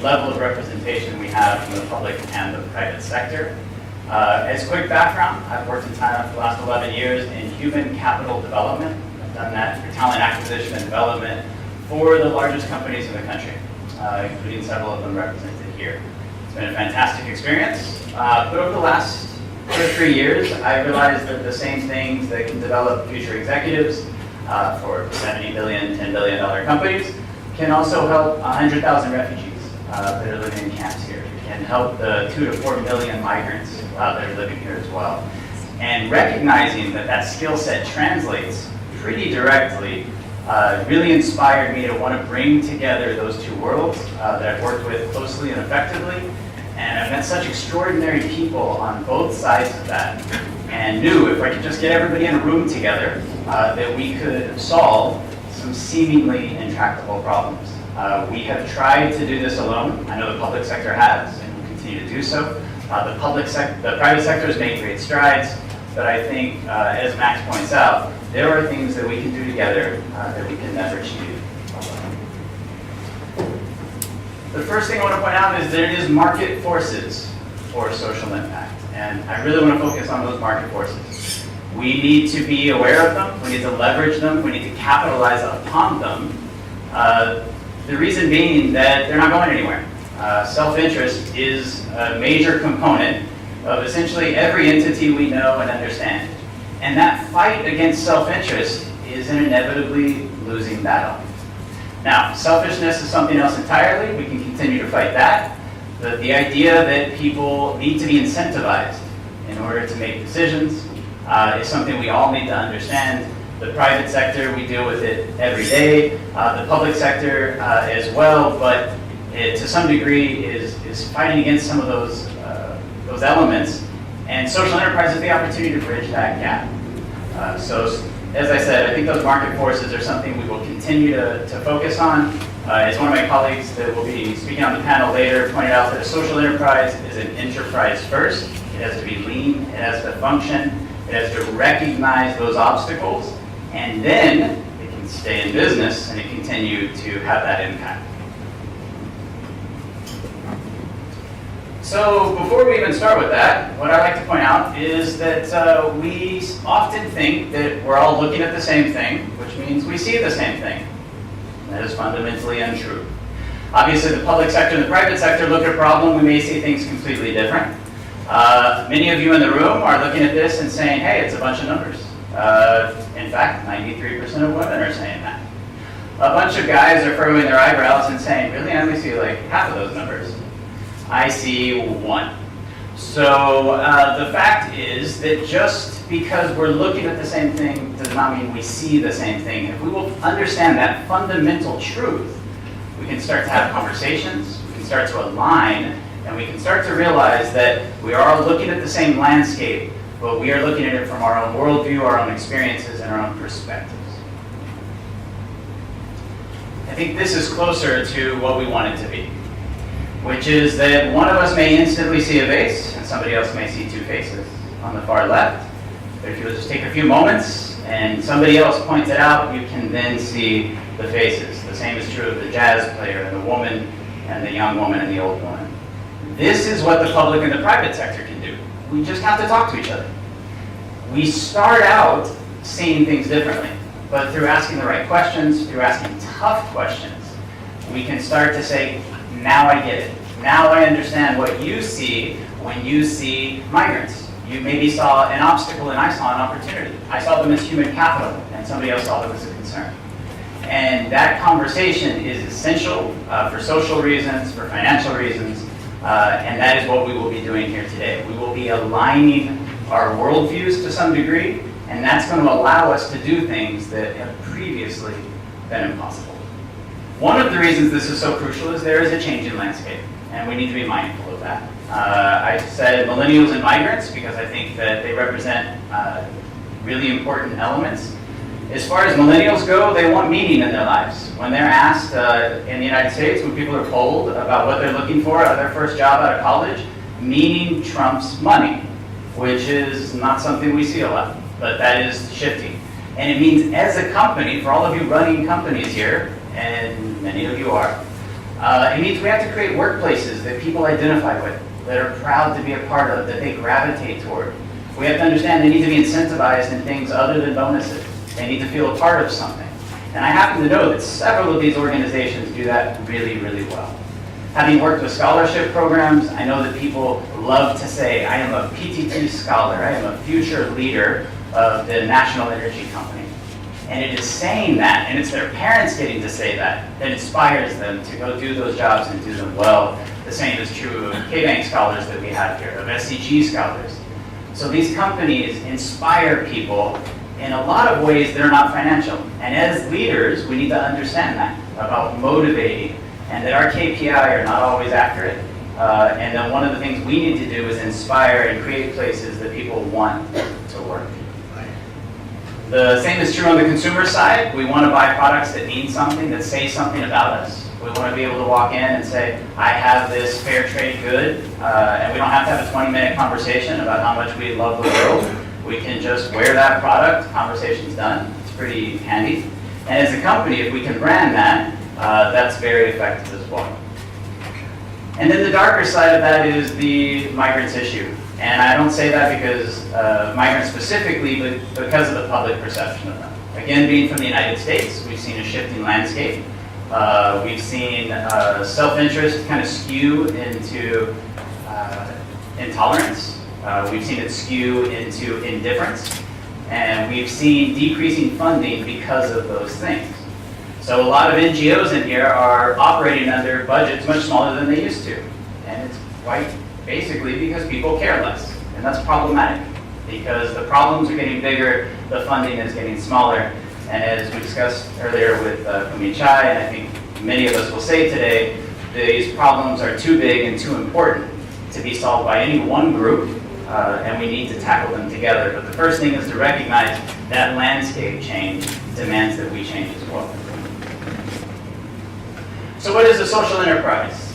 level of representation we have from the public and the private sector. As quick background, I've worked in Thailand for the last 11 years in human capital development. I've done that for talent acquisition and development for the largest companies in the country, including several of them represented here. It's been a fantastic experience, but over the last 2 or 3 years, I realized that the same things that can develop future executives for $70 billion, $10 billion companies can also help 100,000 refugees that are living in camps here. It can help the 2 to 4 million migrants that are living here as well. And recognizing that that skill set translates pretty directly really inspired me to want to bring together those two worlds that I've worked with closely and effectively. And I've met such extraordinary people on both sides of that, and knew if I could just get everybody in a room together, that we could solve some seemingly intractable problems. We have tried to do this alone. I know the public sector has, and will continue to do so. The private sector has made great strides, but I think, as Max points out, there are things that we can do together that we can never achieve. The first thing I want to point out is there is market forces for social impact, and I really want to focus on those market forces. We need to be aware of them, we need to leverage them, we need to capitalize upon them. The reason being that they're not going anywhere. Self-interest is a major component of essentially every entity we know and understand. And that fight against self-interest is an inevitably losing battle. Now, selfishness is something else entirely. We can continue to fight that. The idea that people need to be incentivized in order to make decisions is something we all need to understand. The private sector, we deal with it every day. The public sector as well, but it, to some degree, is fighting against some of those elements. And social enterprise is the opportunity to bridge that gap. So, as I said, I think those market forces are something we will continue to focus on. As one of my colleagues that will be speaking on the panel later pointed out, that a social enterprise is an enterprise first. It has to be lean, it has to function, it has to recognize those obstacles, and then it can stay in business and it continue to have that impact. So before we even start with that, what I'd like to point out is that we often think that we're all looking at the same thing, which means we see the same thing. That is fundamentally untrue. Obviously, the public sector and the private sector look at a problem, we may see things completely different. Many of you in the room are looking at this and saying, hey, it's a bunch of numbers. In fact, 93% of women are saying that. A bunch of guys are furrowing their eyebrows and saying, really, I only see like half of those numbers. I see 1. So the fact is that just because we're looking at the same thing does not mean we see the same thing. If we will understand that fundamental truth, we can start to have conversations, we can start to align, and we can start to realize that we are all looking at the same landscape, but we are looking at it from our own worldview, our own experiences, and our own perspectives. I think this is closer to what we want it to be, which is that one of us may instantly see a face, and somebody else may see 2 faces on the far left. But if you'll just take a few moments, and somebody else points it out, you can then see the faces. The same is true of the jazz player, and the woman, and the young woman, and the old woman. This is what the public and the private sector can do. We just have to talk to each other. We start out seeing things differently, but through asking the right questions, through asking tough questions, we can start to say, now I get it. Now I understand what you see when you see migrants. You maybe saw an obstacle and I saw an opportunity. I saw them as human capital and somebody else saw them as a concern. And that conversation is essential for social reasons, for financial reasons, and that is what we will be doing here today. We will be aligning our worldviews to some degree, and that's going to allow us to do things that have previously been impossible. One of the reasons this is so crucial is there is a change in landscape, and we need to be mindful of that. I said millennials and migrants because I think that they represent really important elements. As far as millennials go, they want meaning in their lives. When they're asked in the United States, when people are polled about what they're looking for out of their first job out of college, meaning trumps money, which is not something we see a lot, but that is shifting. And it means as a company, for all of you running companies here, and many of you are, It means we have to create workplaces that people identify with, that are proud to be a part of, that they gravitate toward. We have to understand they need to be incentivized in things other than bonuses. They need to feel a part of something. And I happen to know that several of these organizations do that really, really well. Having worked with scholarship programs, I know that people love to say, I am a PT2 scholar, I am a future leader of the National Energy Company. And it is saying that, and it's their parents getting to say that inspires them to go do those jobs and do them well. The same is true of K-Bank scholars that we have here, of SDG scholars. So these companies inspire people in a lot of ways that are not financial. And as leaders, we need to understand that, about motivating, and that our KPI are not always accurate. And then one of the things we need to do is inspire and create places that people want to work. The same is true on the consumer side. We want to buy products that mean something, that say something about us. We want to be able to walk in and say, I have this fair trade good, and we don't have to have a 20-minute conversation about how much we love the world. We can just wear that product, conversation's done. It's pretty handy. And as a company, if we can brand that, that's very effective as well. And then the darker side of that is the migrants issue. And I don't say that because migrants specifically, but because of the public perception of them. Again, being from the United States, we've seen a shifting landscape. We've seen self-interest kind of skew into intolerance. We've seen it skew into indifference. And we've seen decreasing funding because of those things. So a lot of NGOs in here are operating under budgets much smaller than they used to. And it's quite basically because people care less. And that's problematic because the problems are getting bigger, the funding is getting smaller. And as we discussed earlier with Kumi Chai, and I think many of us will say today, these problems are too big and too important to be solved by any one group, and we need to tackle them together. But the first thing is to recognize that landscape change demands that we change as well. So what is a social enterprise?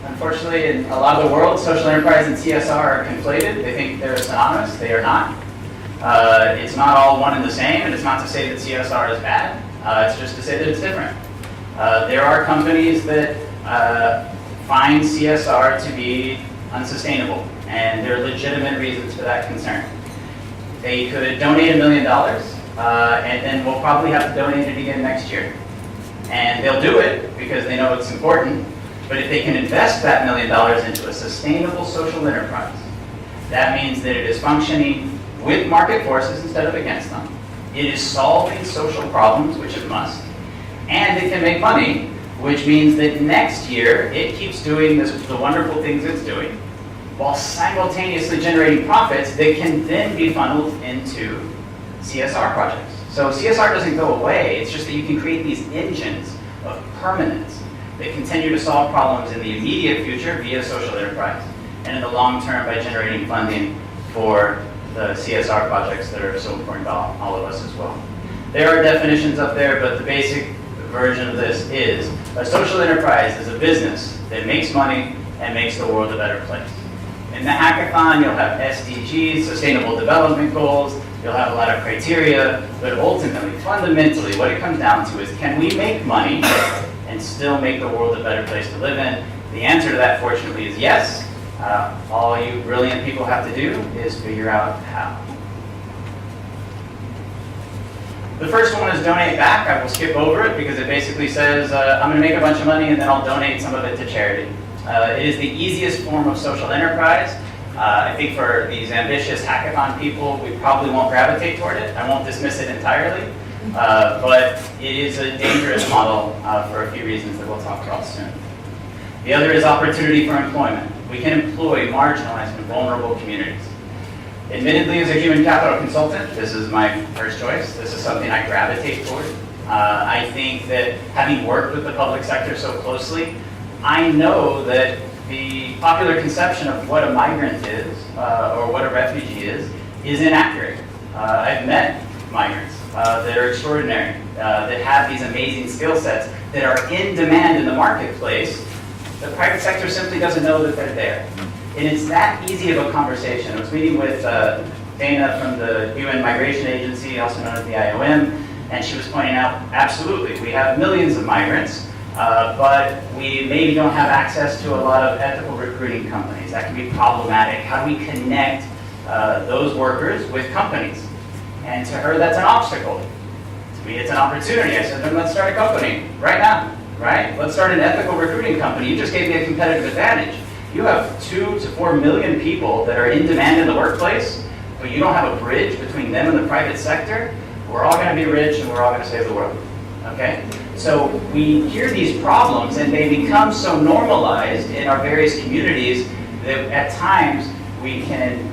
Unfortunately, in a lot of the world, social enterprise and CSR are conflated. They think they're synonymous. They are not. It's not all one and the same, and it's not to say that CSR is bad. It's just to say that it's different. There are companies that find CSR to be unsustainable, and there are legitimate reasons for that concern. They could donate $1 million, and then we'll probably have to donate it again next year. And they'll do it because they know it's important, but if they can invest that $1 million into a sustainable social enterprise, that means that it is functioning with market forces instead of against them. It is solving social problems, which it must, and it can make money, which means that next year it keeps doing the wonderful things it's doing, while simultaneously generating profits that can then be funneled into CSR projects. So CSR doesn't go away, it's just that you can create these engines of permanence that continue to solve problems in the immediate future via social enterprise, and in the long term by generating funding for the CSR projects that are so important to all of us as well. There are definitions up there, but the basic version of this is a social enterprise is a business that makes money and makes the world a better place. In the hackathon, you'll have SDGs, Sustainable Development Goals, you'll have a lot of criteria, but ultimately, fundamentally, what it comes down to is, can we make money and still make the world a better place to live in? The answer to that, fortunately, is yes. All you brilliant people have to do is figure out how. The first one is donate back. I will skip over it because it basically says, I'm going to make a bunch of money and then I'll donate some of it to charity. It is the easiest form of social enterprise. I think for these ambitious hackathon people, we probably won't gravitate toward it. I won't dismiss it entirely, but it is a dangerous model for a few reasons that we'll talk about soon. The other is opportunity for employment. We can employ marginalized and vulnerable communities. Admittedly, as a human capital consultant, this is my first choice. This is something I gravitate toward. I think that having worked with the public sector so closely, I know that the popular conception of what a migrant is, or what a refugee is inaccurate. I've met migrants that are extraordinary, that have these amazing skill sets that are in demand in the marketplace. The private sector simply doesn't know that they're there. And it's that easy of a conversation. I was meeting with Dana from the UN Migration Agency, also known as the IOM, and she was pointing out, absolutely, we have millions of migrants, but we maybe don't have access to a lot of ethical recruiting companies. That can be problematic. How do we connect those workers with companies? And to her, that's an obstacle. To me, it's an opportunity. I said, then let's start a company right now, right? Let's start an ethical recruiting company. You just gave me a competitive advantage. You have 2 to 4 million people that are in demand in the workplace, but you don't have a bridge between them and the private sector. We're all going to be rich and we're all going to save the world, okay? So we hear these problems and they become so normalized in our various communities that at times we can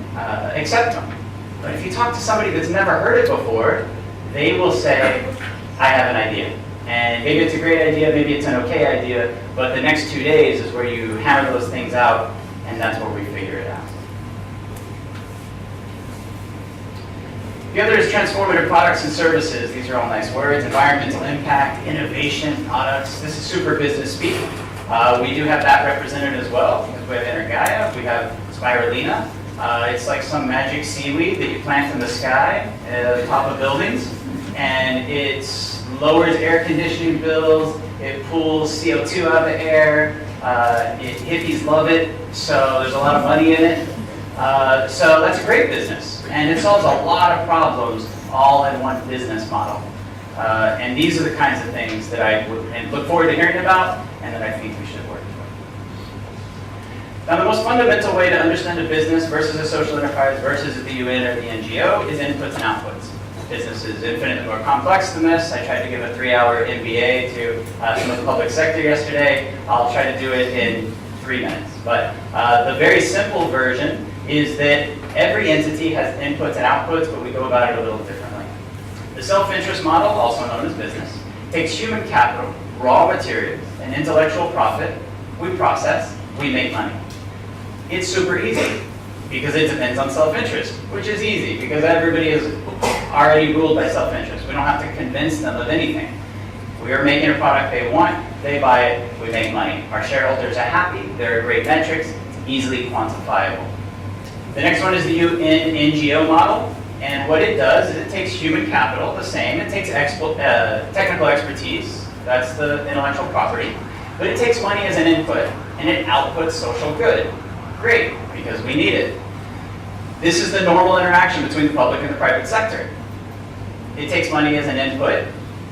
accept them. But if you talk to somebody that's never heard it before, they will say, I have an idea. And maybe it's a great idea, maybe it's an okay idea, but the next 2 days is where you hammer those things out, and that's where we figure it out. The other is transformative products and services. These are all nice words. Environmental impact, innovation, products. This is super business speak. We do have that represented as well, because we have Energaia, we have spirulina. It's like some magic seaweed that you plant in the sky at the top of buildings, and it lowers air conditioning bills, it pulls CO2 out of the air, hippies love it, so there's a lot of money in it. So that's a great business, and it solves a lot of problems all in one business model. And these are the kinds of things that I would look forward to hearing about, and that I think we should work for. Now, the most fundamental way to understand a business versus a social enterprise versus the UN or the NGO is inputs and outputs. Business is infinitely more complex than this. I tried to give a 3-hour MBA to some of the public sector yesterday. I'll try to do it in 3 minutes. But the very simple version is that every entity has inputs and outputs, but we go about it a little differently. The self-interest model, also known as business, takes human capital, raw materials, and intellectual profit. We process, we make money. It's super easy because it depends on self-interest, which is easy because everybody is already ruled by self-interest. We don't have to convince them of anything. We are making a product they want, they buy it, we make money. Our shareholders are happy, there are great metrics, it's easily quantifiable. The next one is the UN NGO model, and what it does is it takes human capital, the same, it takes technical expertise, that's the intellectual property, but it takes money as an input, and it outputs social good. Great, because we need it. This is the normal interaction between the public and the private sector. It takes money as an input.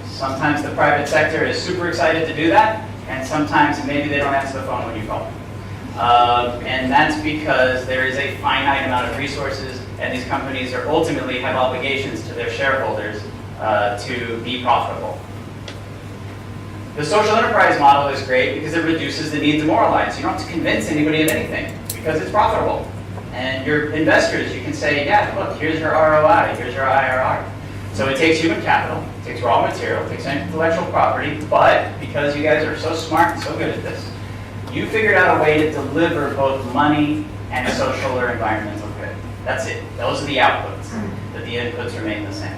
Sometimes the private sector is super excited to do that, and sometimes maybe they don't answer the phone when you call them. And that's because there is a finite amount of resources, and these companies are ultimately have obligations to their shareholders to be profitable. The social enterprise model is great because it reduces the need to moralize. You don't have to convince anybody of anything because it's profitable. And your investors, you can say, yeah, look, here's your ROI, here's your IRR. So it takes human capital, it takes raw material, it takes intellectual property, but because you guys are so smart and so good at this, you figured out a way to deliver both money and social or environmental good. That's it. Those are the outputs, but the inputs remain the same.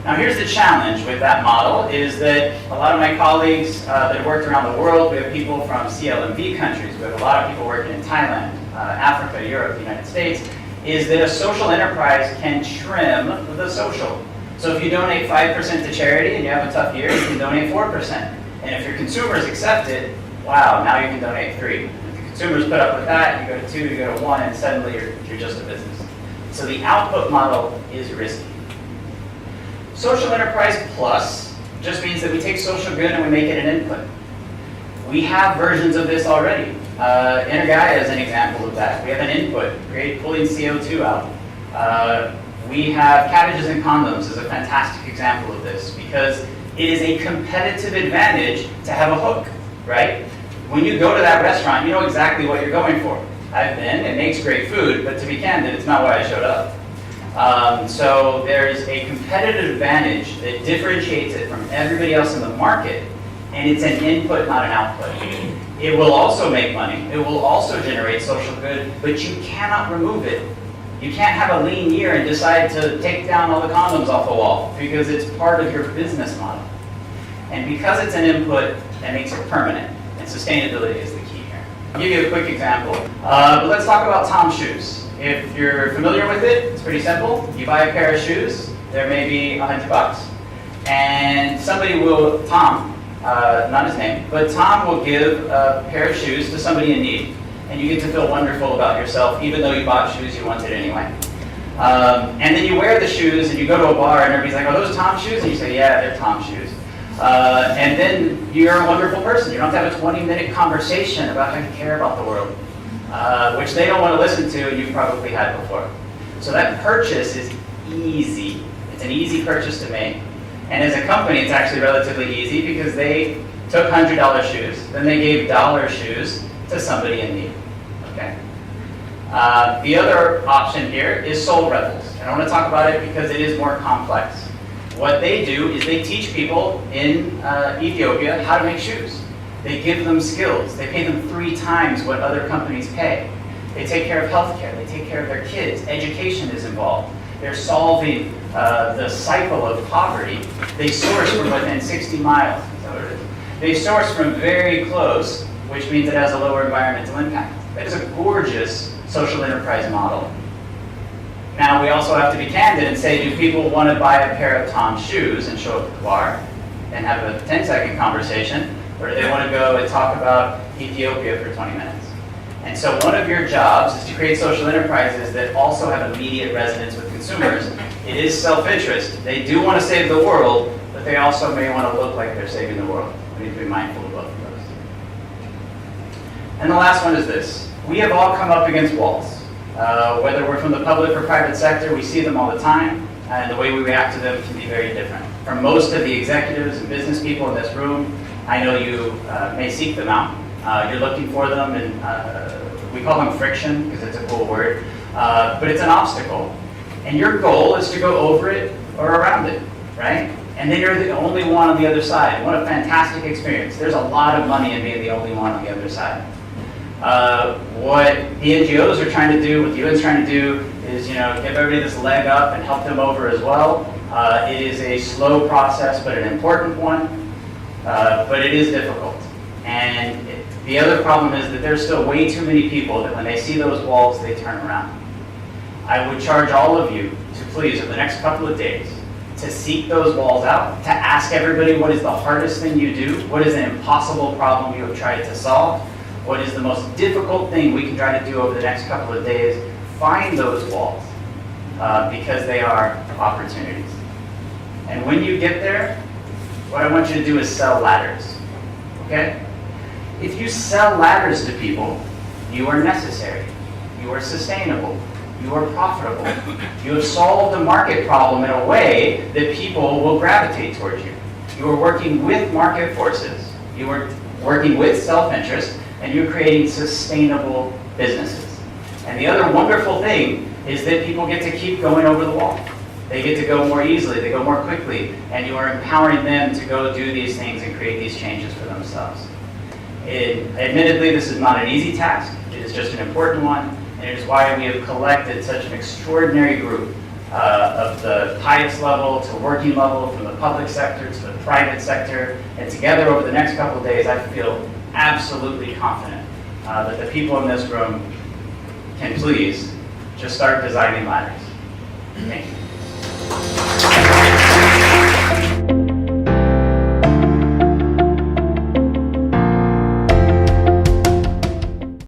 Now here's the challenge with that model is that a lot of my colleagues that worked around the world, we have people from CLMV countries, we have a lot of people working in Thailand, Africa, Europe, the United States, is that a social enterprise can trim the social. So if you donate 5% to charity and you have a tough year, you can donate 4%. And if your consumers accept it, wow, now you can donate 3. If the consumers put up with that, you go to 2, you go to 1, and suddenly you're just a business. So the output model is risky. Social enterprise plus just means that we take social good and we make it an input. We have versions of this already. Energaia is an example of that. We have an input, pulling CO2 out. We have cabbages and condoms is a fantastic example of this because it is a competitive advantage to have a hook, right? When you go to that restaurant, you know exactly what you're going for. I've been, it makes great food, but to be candid, it's not why I showed up. So there's a competitive advantage that differentiates it from everybody else in the market, and it's an input, not an output. It will also make money, it will also generate social good, but you cannot remove it. You can't have a lean year and decide to take down all the condoms off the wall because it's part of your business model. And because it's an input, that makes it permanent, and sustainability is the key here. I'll give you a quick example, but let's talk about Tom's shoes. If you're familiar with it, it's pretty simple. You buy a pair of shoes, they're maybe $100, and somebody will, Tom, not his name, but Tom will give a pair of shoes to somebody in need, and you get to feel wonderful about yourself, even though you bought shoes you wanted anyway. And then you wear the shoes, and you go to a bar, and everybody's like, "Are those Tom shoes?" And you say, "Yeah, they're Tom shoes." And then you're a wonderful person. You don't have to have a 20-minute conversation about how you care about the world, which they don't want to listen to, and you've probably had before. So that purchase is easy. It's an easy purchase to make. And as a company, it's actually relatively easy because they took $100 shoes, then they gave dollar shoes to somebody in need. Okay. The other option here is Soul Rebels. And I want to talk about it because it is more complex. What they do is they teach people in Ethiopia how to make shoes. They give them skills. They pay them 3 times what other companies pay. They take care of healthcare. They take care of their kids. Education is involved. They're solving the cycle of poverty. They source from within 60 miles. They source from very close, which means it has a lower environmental impact. That is a gorgeous social enterprise model. Now, we also have to be candid and say, do people want to buy a pair of Tom's shoes and show up at the bar and have a 10-second conversation, or do they want to go and talk about Ethiopia for 20 minutes? And so one of your jobs is to create social enterprises that also have immediate resonance with consumers. It is self-interest. They do want to save the world, but they also may want to look like they're saving the world. We need to be mindful of both of those. And the last one is this. We have all come up against walls. Whether we're from the public or private sector, we see them all the time, and the way we react to them can be very different. For most of the executives and business people in this room, I know you may seek them out. You're looking for them, and we call them friction because it's a cool word, but it's an obstacle. And your goal is to go over it or around it, right? And then you're the only one on the other side. What a fantastic experience. There's a lot of money in being the only one on the other side. What the NGOs are trying to do, what the UN's trying to do is, give everybody this leg up and help them over as well. It is a slow process, but an important one, but it is difficult. And the other problem is that there's still way too many people that when they see those walls, they turn around. I would charge all of you to please, over the next couple of days, to seek those walls out, to ask everybody what is the hardest thing you do, what is an impossible problem you have tried to solve, what is the most difficult thing we can try to do over the next couple of days. Find those walls because they are opportunities. And when you get there, what I want you to do is sell ladders. Okay? If you sell ladders to people, you are necessary, you are sustainable, you are profitable. You have solved the market problem in a way that people will gravitate towards you. You are working with market forces, you are working with self-interest, and you're creating sustainable businesses. And the other wonderful thing is that people get to keep going over the wall. They get to go more easily, they go more quickly, and you are empowering them to go do these things and create these changes for themselves. Admittedly, this is not an easy task. It is just an important one, and it is why we have collected such an extraordinary group of the highest level to working level, from the public sector to the private sector, and together over the next couple of days, I feel absolutely confident that the people in this room can please just start designing ladders. Thank you.